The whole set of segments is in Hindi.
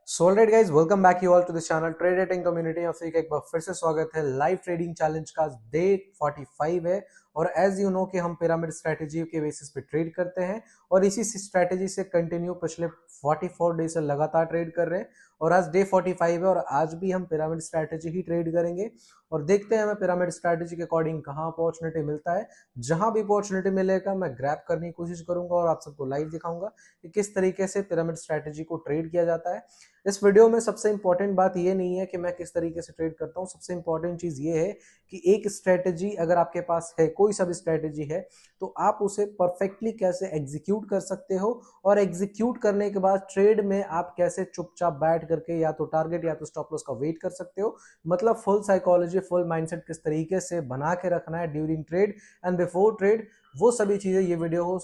So alright guys, welcome back you all to this channel trade rating community of. एक बार फिर से स्वागत है। लाइव ट्रेडिंग चैलेंज का डे 45 है और एज यू नो कि हम पिरामिड स्ट्रेटेजी के बेसिस पे ट्रेड करते हैं और इसी स्ट्रेटेजी से कंटिन्यू पिछले 44 डे से लगातार ट्रेड कर रहे हैं और आज डे 45 है और आज भी हम पिरामिड स्ट्रेटेजी ही ट्रेड करेंगे और देखते हैं हमें पिरामिड स्ट्रेटेजी के अकॉर्डिंग कहाँ अपॉर्चुनिटी मिलता है। जहां भी अपॉर्चुनिटी मिलेगा मैं ग्रैब करने की कोशिश करूंगा और आप सबको लाइव दिखाऊंगा कि किस तरीके से पिरामिड स्ट्रेटेजी को ट्रेड किया जाता है। इस वीडियो में सबसे इंपॉर्टेंट बात ये नहीं है कि मैं किस तरीके से ट्रेड करता हूँ, सबसे इंपॉर्टेंट चीज ये है कि एक स्ट्रेटेजी अगर आपके पास है, कोई सा भी स्ट्रेटेजी है, तो आप उसे परफेक्टली कैसे एग्जीक्यूट कर सकते हो और एग्जीक्यूट करने के बाद ट्रेड में आप कैसे चुपचाप बैठ करके या तो टारगेट या तो स्टॉप लॉस का वेट कर सकते हो। मतलब फुल साइकोलॉजी, फुल माइंडसेट किस तरीके से बना के रखना है during trade and before trade, वो सभी चीजें ये वीडियो हो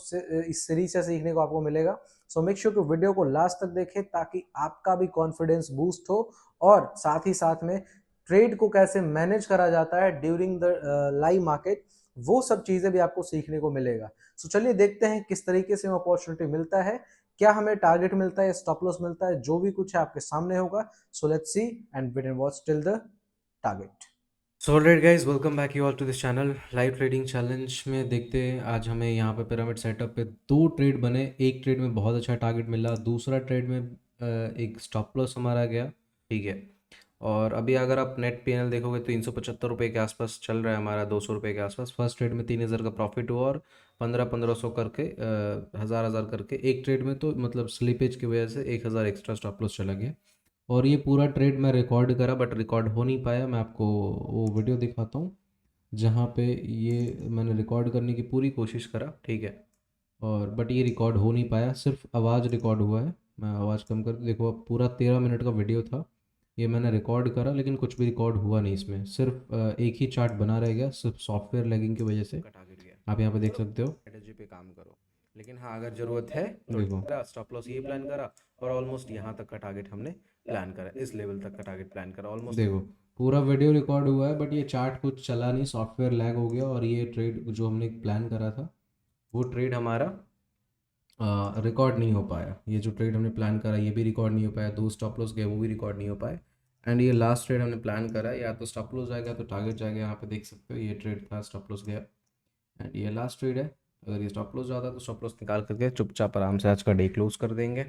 इस सीरीज से सीखने को आपको मिलेगा। सो मेक श्योर कि वीडियो को लास्ट तक देखें ताकि आपका भी कॉन्फिडेंस बूस्ट हो और साथ ही साथ में ट्रेड को कैसे मैनेज करा जाता है ड्यूरिंग द लाइव मार्केट, वो सब चीजें भी आपको सीखने को मिलेगा। सो चलिए देखते हैं किस तरीके से हमें अपॉर्चुनिटी मिलता है, क्या हमें टारगेट मिलता है, स्टॉप लॉस मिलता है, जो भी कुछ है आपके सामने होगा। So let's see and wait and watch till the target. So alright guys, welcome back you all to this channel live trading challenge में। देखते हैं आज हमें यहाँ पे पिरामिड सेटअप पे दो ट्रेड बने। एक ट्रेड में बहुत अच्छा टारगेट मिला, दूसरा ट्रेड में एक स्टॉप लॉस हमारा गया, ठीक है। और अभी अगर आप नेट पीएनएल देखोगे तो 375 रुपये के आसपास चल रहा है हमारा, 200 रुपये के आसपास। फर्स्ट ट्रेड में 3000 का प्रॉफिट हुआ और 1500 करके 1000 करके एक ट्रेड में, तो मतलब स्लीपेज की वजह से 1000 एक्स्ट्रा स्टॉप लॉस चला गया। और ये पूरा ट्रेड मैं रिकॉर्ड करा बट रिकॉर्ड हो नहीं पाया। मैं आपको वो वीडियो दिखाता हूँ जहाँ पे ये मैंने रिकॉर्ड करने की पूरी कोशिश करा, ठीक है। और बट ये रिकॉर्ड हो नहीं पाया, सिर्फ आवाज़ रिकॉर्ड हुआ है। मैं आवाज़ कम कर देखो, अब पूरा 13 मिनट का वीडियो था, ये मैंने रिकॉर्ड करा लेकिन कुछ भी रिकॉर्ड हुआ नहीं इसमें। सिर्फ एक ही चार्ट बना रह गया, सिर्फ सॉफ्टवेयर लैगिंग की वजह से। टारगेट गया, आप यहाँ पे देख सकते हो। स्ट्रेटजी पे काम करो, लेकिन हाँ अगर ज़रूरत है तो देखो स्टॉप लॉस ये प्लान करा और ऑलमोस्ट यहाँ तक का टारगेट हमने प्लान करा, इस लेवल तक का टारगेट प्लान करा ऑलमोस्ट। देखो पूरा वीडियो रिकॉर्ड हुआ है बट ये चार्ट कुछ चला नहीं, सॉफ्टवेयर लैग हो गया और ये ट्रेड जो हमने प्लान करा था वो ट्रेड हमारा रिकॉर्ड नहीं हो पाया। ये जो ट्रेड हमने प्लान करा ये भी रिकॉर्ड नहीं हो पाया, दो स्टॉप लॉस गए वो भी रिकॉर्ड नहीं हो पाए। एंड ये लास्ट ट्रेड हमने प्लान करा, या तो स्टॉप लॉस जाएगा तो टारगेट जाएगा। यहाँ पे देख सकते हो ये ट्रेड था, स्टॉप लॉस गया एंड ये लास्ट ट्रेड है। अगर ये स्टॉप लॉस जाता तो स्टॉप लॉस निकाल करके चुपचाप आराम से आज का डे क्लोज कर देंगे।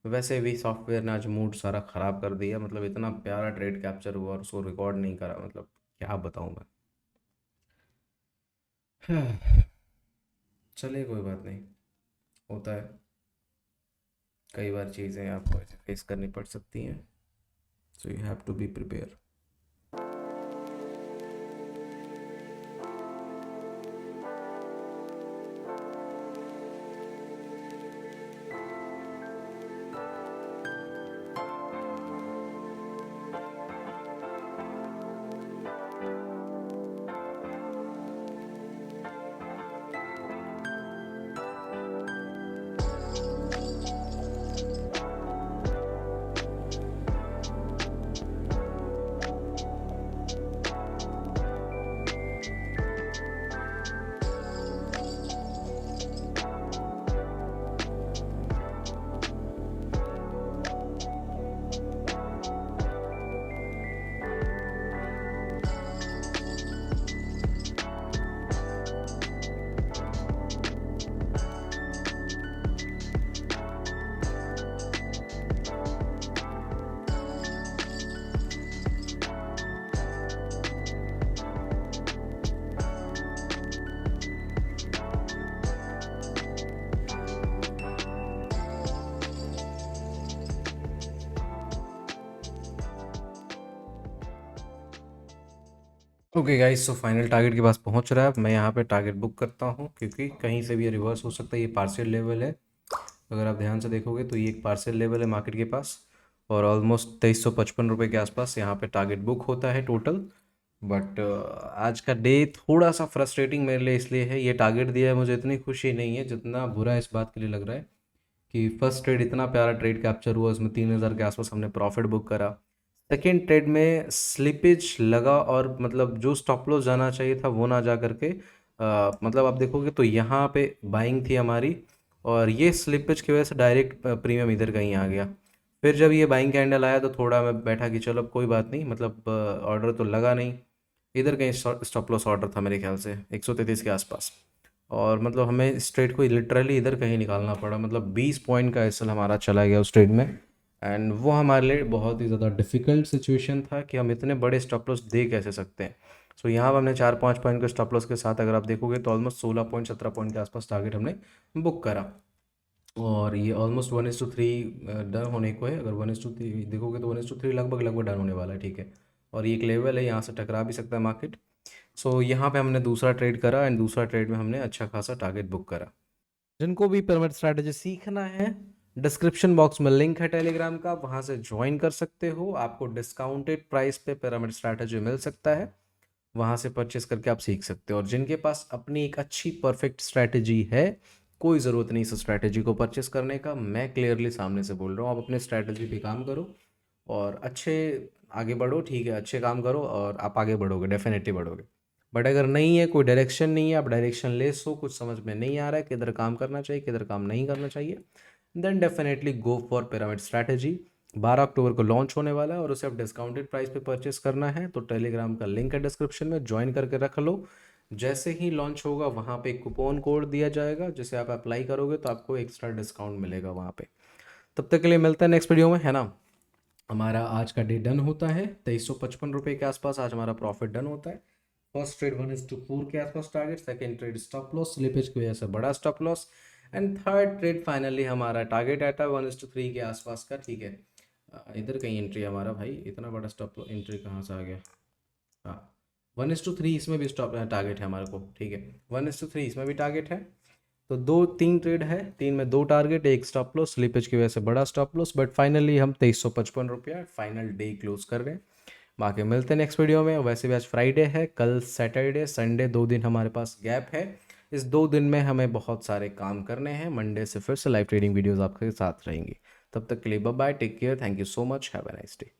वैसे भी सॉफ्टवेयर ने आज मूड सारा ख़राब कर दिया, मतलब इतना प्यारा ट्रेड कैप्चर हुआ और उसको रिकॉर्ड नहीं करा, मतलब क्या बताऊँ मैं। चलिए कोई बात नहीं, होता है, कई बार चीज़ें आपको ऐसे फेस करनी पड़ सकती हैं। So you have to be prepare. Okay guys, so final target के पास पहुंच रहा है। मैं यहाँ पे टारगेट बुक करता हूँ क्योंकि कहीं से भी ये रिवर्स हो सकता है। ये पार्शियल लेवल है, अगर आप ध्यान से देखोगे तो ये एक पार्शियल लेवल है मार्केट के पास और ऑलमोस्ट 2355 रुपये के आसपास यहाँ पे टारगेट बुक होता है टोटल। बट आज का डे थोड़ा सा फ्रस्ट्रेटिंग मेरे लिए इसलिए है, ये टारगेट दिया है मुझे इतनी खुशी नहीं है जितना बुरा इस बात के लिए लग रहा है कि फर्स्ट ट्रेड इतना प्यारा ट्रेड कैप्चर हुआ, उसमें 3000 के आसपास हमने प्रॉफिट बुक करा। सेकेंड ट्रेड में स्लिपेज लगा और मतलब जो स्टॉप लॉस जाना चाहिए था वो ना जा करके मतलब आप देखोगे तो यहाँ पे बाइंग थी हमारी और ये स्लिपेज की वजह से डायरेक्ट प्रीमियम इधर कहीं आ गया। फिर जब ये बाइंग कैंडल आया तो थोड़ा मैं बैठा कि चलो अब कोई बात नहीं, मतलब ऑर्डर तो लगा नहीं। इधर कहीं स्टॉप लॉस ऑर्डर था मेरे ख्याल से 133 के आसपास, और मतलब हमें स्ट्रेट को लिटरली इधर कहीं निकालना पड़ा, मतलब 20 पॉइंट का एसएल हमारा चला गया उस ट्रेड में। एंड वो हमारे लिए बहुत ही ज़्यादा डिफिकल्ट सिचुएशन था कि हम इतने बड़े स्टॉप लॉस दे कैसे सकते हैं। सो यहाँ पर हमने 4-5 पॉइंट के स्टॉप लॉस के साथ अगर आप देखोगे तो ऑलमोस्ट 16 पॉइंट 17 पॉइंट के आसपास टारगेट हमने बुक करा। और ये ऑलमोस्ट 1:3 डन होने को है। अगर 1:3 देखोगे तो 1:3 लगभग लगभग डन होने वाला है, ठीक है। और ये एक लेवल है, यहाँ से टकरा भी सकता है मार्केट। सो यहाँ पे हमने दूसरा ट्रेड करा एंड दूसरा ट्रेड में हमने अच्छा खासा टारगेट बुक करा। जिनको भी पिरामिड स्ट्रैटेजी सीखना है, डिस्क्रिप्शन बॉक्स में लिंक है टेलीग्राम का, वहाँ से ज्वाइन कर सकते हो। आपको डिस्काउंटेड प्राइस पे पिरामिड स्ट्रैटेजी मिल सकता है, वहाँ से परचेस करके आप सीख सकते हो। और जिनके पास अपनी एक अच्छी परफेक्ट स्ट्रैटेजी है, कोई ज़रूरत नहीं इस स्ट्रैटेजी को परचेस करने का, मैं क्लियरली सामने से बोल रहा हूँ। आप अपने स्ट्रैटेजी पे काम करो और अच्छे आगे बढ़ो, ठीक है, अच्छे काम करो और आप आगे बढ़ोगे, डेफिनेटली बढ़ोगे। बट अगर नहीं है, कोई डायरेक्शन नहीं है, आप डायरेक्शन लेस हो, कुछ समझ में नहीं आ रहा है किधर काम करना चाहिए किधर काम नहीं करना चाहिए, then definitely go for pyramid strategy. 12 अक्टूबर को लॉन्च होने वाला है और उसे आप डिस्काउंटेड प्राइस पे परचेस करना है तो टेलीग्राम का लिंक है डिस्क्रिप्शन में, ज्वाइन करके रख लो। जैसे ही लॉन्च होगा वहाँ पे एक कूपन कोड दिया जाएगा, जिसे आप अप्लाई करोगे तो आपको एक्स्ट्रा डिस्काउंट मिलेगा वहाँ पे। तब तक के लिए मिलते हैं नेक्स्ट वीडियो में, है ना। हमारा आज का डे डन होता है 2355 रुपये के आसपास, आज हमारा प्रॉफिट डन होता है। फर्स्ट ट्रेड 1:4 के आसपास target, second trade stop loss slippage की वजह से बड़ा stop loss, and third trade finally हमारा टारगेट आता है 1:3 के आसपास का, ठीक है। इधर कहीं एंट्री हमारा भाई, इतना बड़ा स्टॉप एंट्री कहाँ से आ गया। हाँ, 1:3 इसमें भी स्टॉप टारगेट है हमारे को, ठीक है। 1:3 इसमें भी टारगेट है। तो दो तीन ट्रेड है, तीन में दो टारगेट, एक स्टॉप लॉस, स्लिपेज की वजह से बड़ा स्टॉप लॉस, बट फाइनली हम 2355 रुपया फाइनल डे क्लोज कर रहे हैं। बाकी मिलते हैं नेक्स्ट वीडियो में। वैसे भी आज फ्राइडे है, कल सैटरडे संडे 2 दिन हमारे पास गैप है। इस 2 दिन में हमें बहुत सारे काम करने हैं, मंडे से फिर से लाइव ट्रेडिंग वीडियोस आपके साथ रहेंगी। तब तक के लिए bye bye, take care, thank you so much, have a nice day.